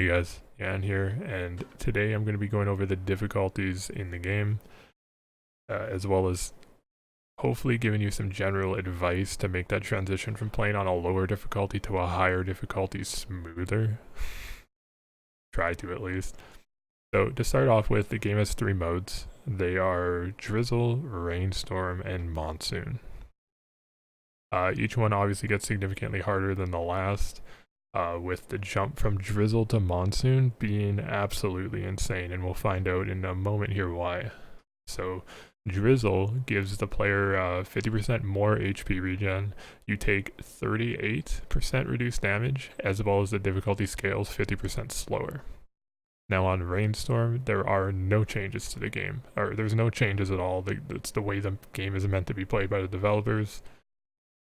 Hey guys, Yan here, and today I'm going to be going over the difficulties in the game, as well as hopefully giving you some general advice to make that transition from playing on a lower difficulty to a higher difficulty smoother. Try to at least. So to start off with, the game has three modes. They are Drizzle, Rainstorm, and Monsoon. Each one obviously gets significantly harder than the last, with the jump from Drizzle to Monsoon being absolutely insane, and we'll find out in a moment here why. So, Drizzle gives the player 50% more HP regen. You take 38% reduced damage, as well as the difficulty scales 50% slower. Now on Rainstorm, there are no changes to the game, or there's no changes at all. It's the way the game is meant to be played by the developers.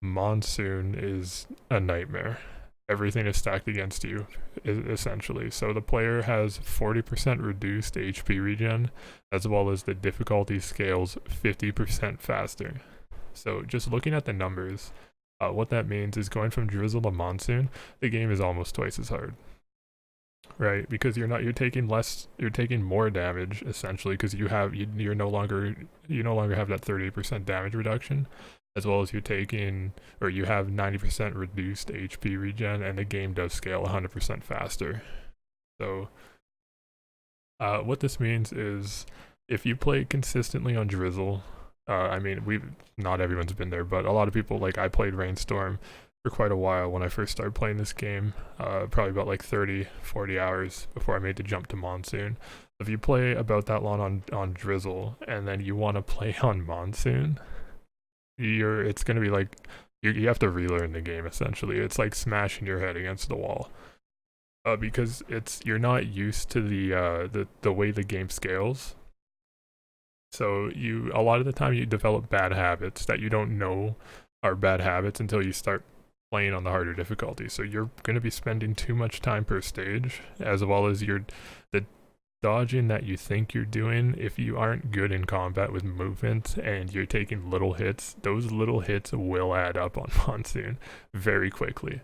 Monsoon is a nightmare. Everything is stacked against you, essentially. So the player has 40% reduced HP regen, as well as the difficulty scales 50% faster. So just looking at the numbers, what that means is going from Drizzle to Monsoon, the game is almost twice as hard. Right, because you're taking more damage essentially, because you no longer have that 30% damage reduction, as well as you have 90% reduced HP regen, and the game does scale 100% faster. So what this means is, if you play consistently on Drizzle, not everyone's been there, but a lot of people, like I played Rainstorm for quite a while when I first started playing this game, probably about like 30-40 hours before I made the jump to Monsoon. If you play about that long on Drizzle and then you want to play on Monsoon, it's going to be like you have to relearn the game essentially. It's like smashing your head against the wall, because you're not used to the way the game scales. So a lot of the time you develop bad habits that you don't know are bad habits until you start playing on the harder difficulty. So you're going to be spending too much time per stage, as well as the dodging that you think you're doing. If you aren't good in combat with movement and you're taking little hits, those little hits will add up on Monsoon very quickly,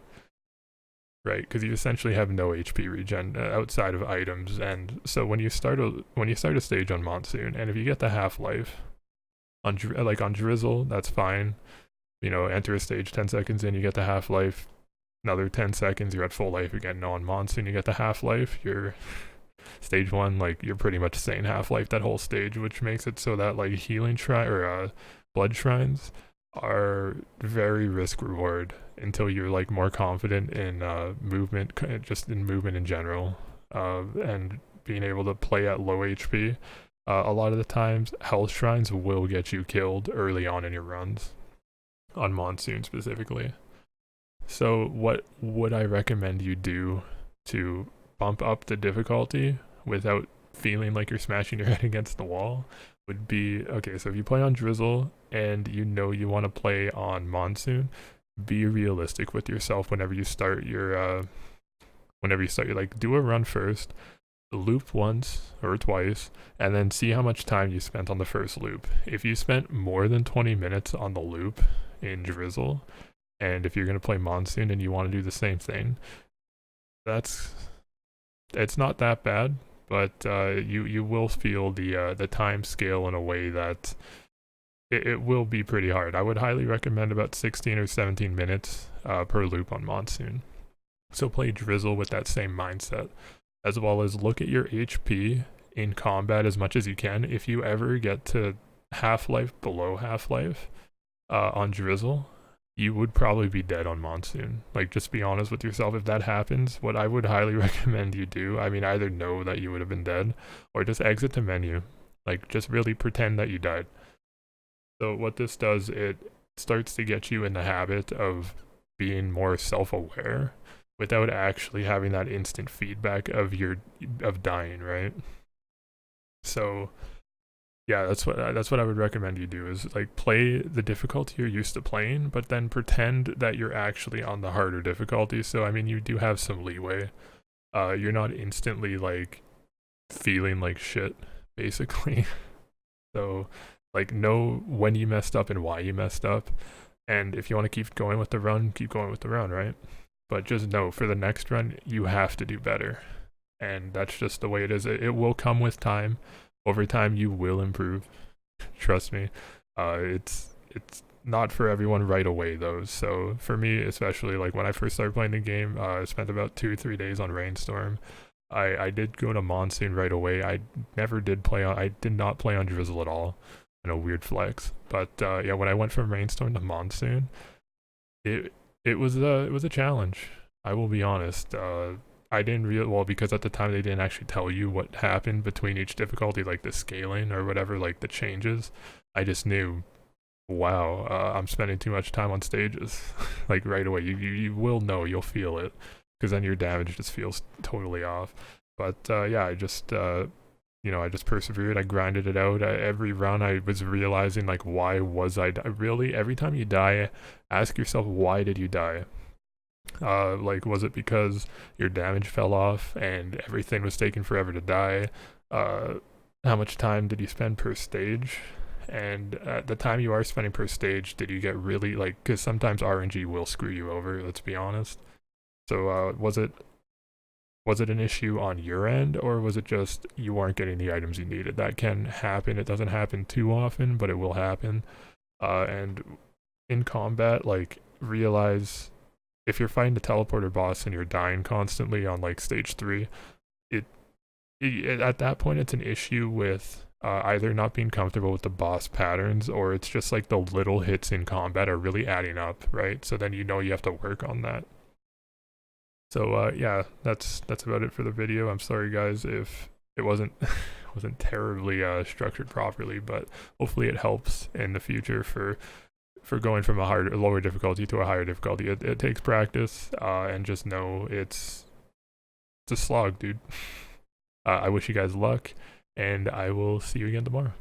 right? Because you essentially have no HP regen outside of items. And so when you start a stage on Monsoon, and if you get the half-life on Drizzle, that's fine. Enter a stage 10 seconds in, you get the half-life. Another 10 seconds, you're at full life again. No, on Monsoon, you get the half-life. You're stage 1, you're pretty much saying half-life that whole stage, which makes it so that healing shrine or blood shrines are very risk-reward until you're more confident in movement, just in movement in general, and being able to play at low HP. A lot of the times, health shrines will get you killed early on in your runs, on Monsoon specifically. So what would I recommend you do to bump up the difficulty without feeling like you're smashing your head against the wall would be, okay, so if you play on Drizzle and you want to play on Monsoon, be realistic with yourself whenever you start your do a run first, loop once or twice, and then see how much time you spent on the first loop. If you spent more than 20 minutes on the loop in Drizzle, and if you're going to play Monsoon and you want to do the same thing, it's not that bad, but you will feel the time scale in a way that it will be pretty hard. I would highly recommend about 16 or 17 minutes per loop on Monsoon. So play Drizzle with that same mindset, as well as look at your HP in combat as much as you can. If you ever get to half-life, below half-life on Drizzle, you would probably be dead on Monsoon. Just be honest with yourself. If that happens, what I would highly recommend you do, either know that you would have been dead, or just exit the menu. Just really pretend that you died. So what this does, it starts to get you in the habit of being more self-aware without actually having that instant feedback of dying, right? So yeah, that's what I would recommend you do, is play the difficulty you're used to playing, but then pretend that you're actually on the harder difficulty. So you do have some leeway. You're not instantly feeling like shit, basically. So know when you messed up and why you messed up, and if you want to keep going with the run, keep going with the run, right? But just know, for the next run, you have to do better. and that's just the way it is. It will come with time. Over time, you will improve. Trust me. It's not for everyone right away though. So for me, especially like when I first started playing the game, I spent about 2 or 3 days on Rainstorm. I did go to Monsoon right away. I did not play on Drizzle at all. I know, weird flex, but yeah, when I went from Rainstorm to Monsoon, it it was a challenge. I will be honest. I didn't real well because at the time they didn't actually tell you what happened between each difficulty, like the scaling or whatever, like the changes. I just knew, wow, I'm spending too much time on stages. Like right away, you will know, you'll feel it, because then your damage just feels totally off. But yeah, I just persevered. I grinded it out. Every run, I was realizing like, why was really? Every time you die, ask yourself, why did you die? Like, was it because your damage fell off and everything was taking forever to die? How much time did you spend per stage? And at the time you are spending per stage, did you get really like? Because sometimes RNG will screw you over. Let's be honest. So was it an issue on your end, or was it just you weren't getting the items you needed? That can happen. It doesn't happen too often, but it will happen. And in combat, like, realize if you're fighting the teleporter boss and you're dying constantly on like stage 3, at that point it's an issue with either not being comfortable with the boss patterns, or it's just like the little hits in combat are really adding up, right? So then you know you have to work on that. So yeah, that's about it for the video. I'm sorry guys if it wasn't wasn't terribly structured properly, but hopefully it helps in the future for going from a lower difficulty to a higher difficulty. It takes practice, and just know it's a slog, dude. I wish you guys luck, and I will see you again tomorrow.